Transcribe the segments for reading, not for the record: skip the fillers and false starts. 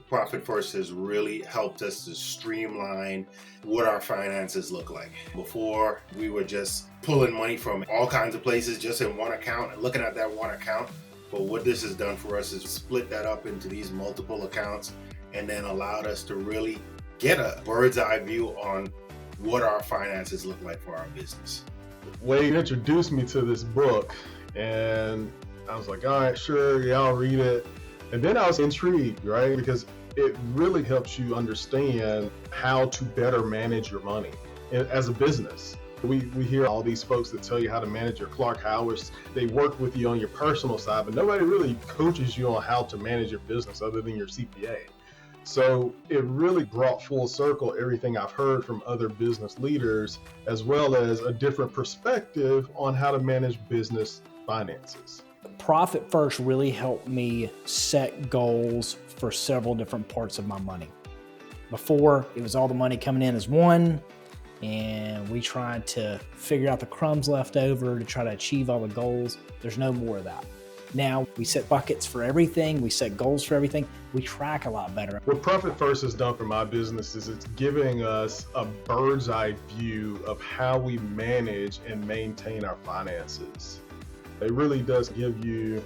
Profit First has really helped us to streamline what our finances look like. Before, we were just pulling money from all kinds of places just in one account and looking at that one account. But what this has done for us is split that up into these multiple accounts and then allowed us to really get a bird's eye view on what our finances look like for our business. Wade introduced me to this book and I was like, all right, sure, yeah, I'll read it. And then I was intrigued, right? Because it really helps you understand how to better manage your money as a business. We hear all these folks that tell you how to manage your Clark Howards. They work with you on your personal side, but nobody really coaches you on how to manage your business other than your CPA. So it really brought full circle everything I've heard from other business leaders, as well as a different perspective on how to manage business finances. Profit First really helped me set goals for several different parts of my money. Before, it was all the money coming in as one, and we tried to figure out the crumbs left over to try to achieve all the goals. There's no more of that. Now we set buckets for everything. We set goals for everything. We track a lot better. What Profit First has done for my business is it's giving us a bird's eye view of how we manage and maintain our finances. It really does give you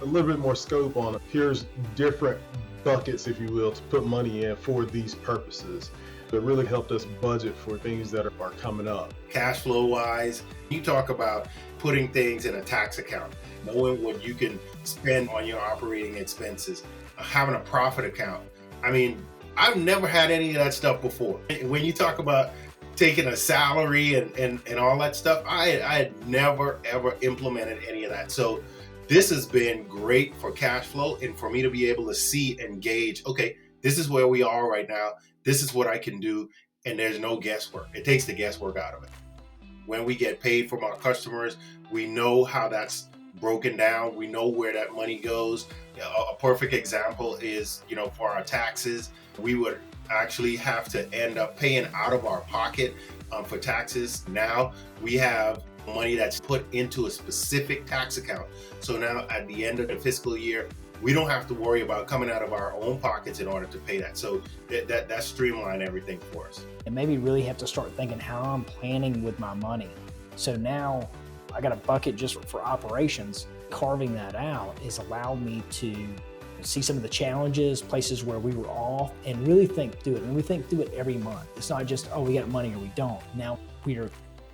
a little bit more scope on here's different buckets, if you will, to put money in for these purposes. It really helped us budget for things that are coming up. Cash flow wise, you talk about putting things in a tax account, knowing what you can spend on your operating expenses, having a profit account. I mean, I've never had any of that stuff before. When you talk about taking a salary and all that stuff, I had never, ever implemented any of that. So this has been great for cash flow and for me to be able to see and gauge, okay, this is where we are right now. This is what I can do. And there's no guesswork. It takes the guesswork out of it. When we get paid from our customers, we know how that's broken down. We know where that money goes. A perfect example is, for our taxes, we would actually have to end up paying out of our pocket for taxes. Now we have money that's put into a specific tax account. So now at the end of the fiscal year, we don't have to worry about coming out of our own pockets in order to pay that. So that streamlined everything for us. And maybe really have to start thinking how I'm planning with my money. So now I got a bucket just for operations. Carving that out has allowed me to see some of the challenges, places where we were off, and really think through it. And we think through it every month. It's not just, oh, we got money or we don't. Now we are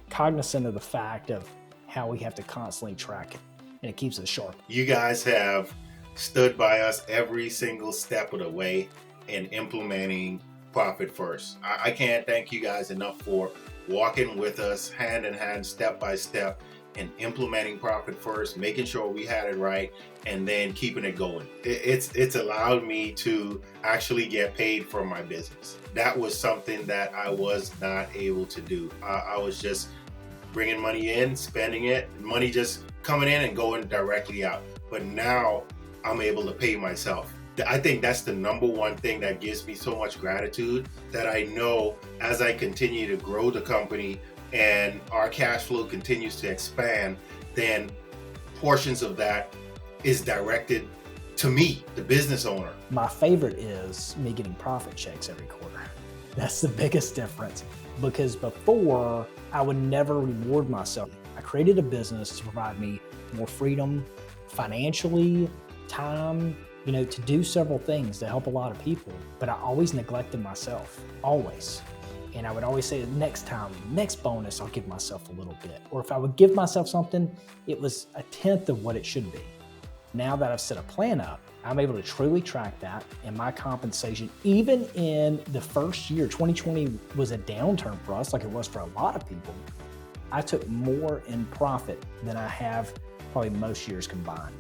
cognizant of the fact of how we have to constantly track it, and it keeps us sharp. You guys have stood by us every single step of the way in implementing Profit First. I can't thank you guys enough for walking with us hand in hand, step by step, and implementing Profit First, making sure we had it right, and then keeping it going. It's allowed me to actually get paid for my business. That was something that I was not able to do. I was just bringing money in, spending it, money just coming in and going directly out. But now I'm able to pay myself. I think that's the number one thing that gives me so much gratitude, that I know as I continue to grow the company and our cash flow continues to expand, then portions of that is directed to me, the business owner. My favorite is me getting profit checks every quarter. That's the biggest difference, because before I would never reward myself. I created a business to provide me more freedom financially, time, to do several things to help a lot of people, but I always neglected myself, always. And I would always say, next time, next bonus, I'll give myself a little bit. Or if I would give myself something, it was a tenth of what it should be. Now that I've set a plan up, I'm able to truly track that, and my compensation, even in the first year, 2020 was a downturn for us, like it was for a lot of people. I took more in profit than I have probably most years combined.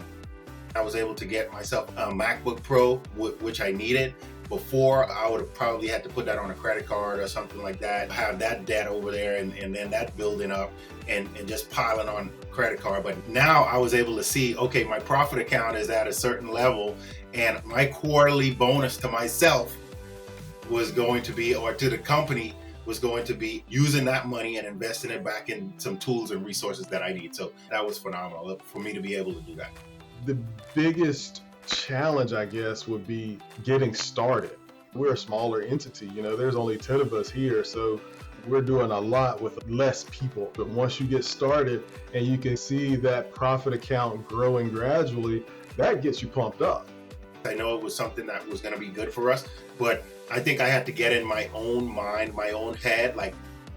I was able to get myself a MacBook Pro, which I needed. Before, I would have probably had to put that on a credit card or something like that, have that debt over there and then that building up and just piling on credit card. But now I was able to see, okay, my profit account is at a certain level and my quarterly bonus to myself was going to be, or to the company, was going to be using that money and investing it back in some tools and resources that I need. So that was phenomenal for me to be able to do that. The biggest challenge, I guess, would be getting started. We're a smaller entity, there's only 10 of us here, so we're doing a lot with less people. But once you get started and you can see that profit account growing gradually, that gets you pumped up. I know it was something that was going to be good for us, but I think I had to get in my own mind, my own head, like,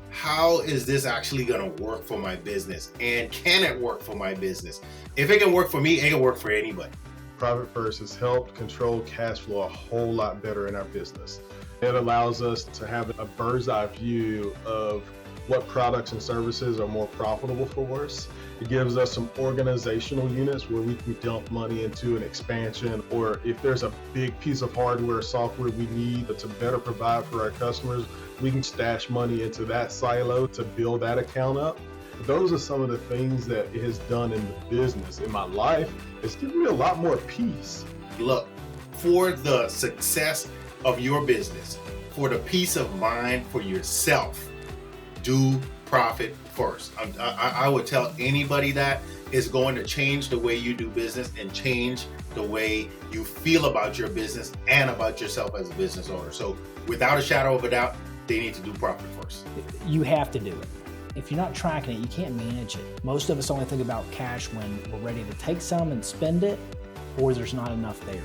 how is this actually going to work for my business? And can it work for my business? If it can work for me, it can work for anybody. Profit First has helped control cash flow a whole lot better in our business. It allows us to have a bird's eye view of what products and services are more profitable for us. It gives us some organizational units where we can dump money into an expansion, or if there's a big piece of hardware or software we need to better provide for our customers, we can stash money into that silo to build that account up. Those are some of the things that it has done in the business. In my life, it's given me a lot more peace. Look, for the success of your business, for the peace of mind for yourself, do profit first. I would tell anybody that is going to change the way you do business and change the way you feel about your business and about yourself as a business owner. So without a shadow of a doubt, they need to do profit first. You have to do it. If you're not tracking it, you can't manage it. Most of us only think about cash when we're ready to take some and spend it, or there's not enough there.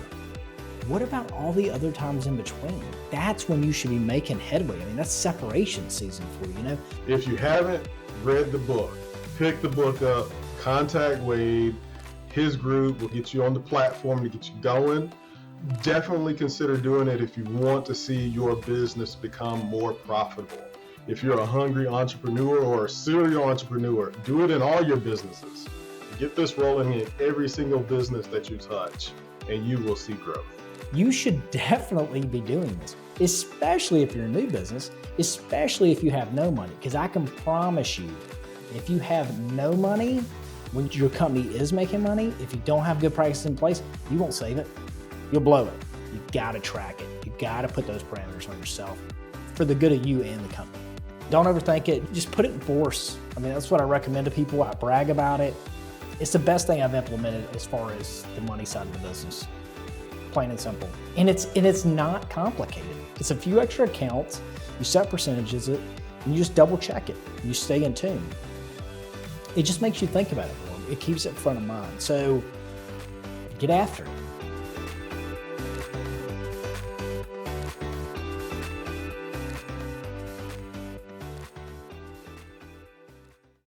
What about all the other times in between? That's when you should be making headway. I mean, that's separation season for you, If you haven't read the book, pick the book up, contact Wade. His group will get you on the platform to get you going. Definitely consider doing it if you want to see your business become more profitable. If you're a hungry entrepreneur or a serial entrepreneur, do it in all your businesses. Get this rolling in every single business that you touch, and you will see growth. You should definitely be doing this, especially if you're a new business, especially if you have no money, because I can promise you, if you have no money, when your company is making money, if you don't have good practices in place, you won't save it. You'll blow it. You gotta track it. You gotta put those parameters on yourself for the good of you and the company. Don't overthink it. Just put it in force. I mean, that's what I recommend to people. I brag about it. It's the best thing I've implemented as far as the money side of the business. Plain and simple. And it's not complicated. It's a few extra accounts. You set percentages and you just double check it. You stay in tune. It just makes you think about it more. It keeps it front of mind. So get after it.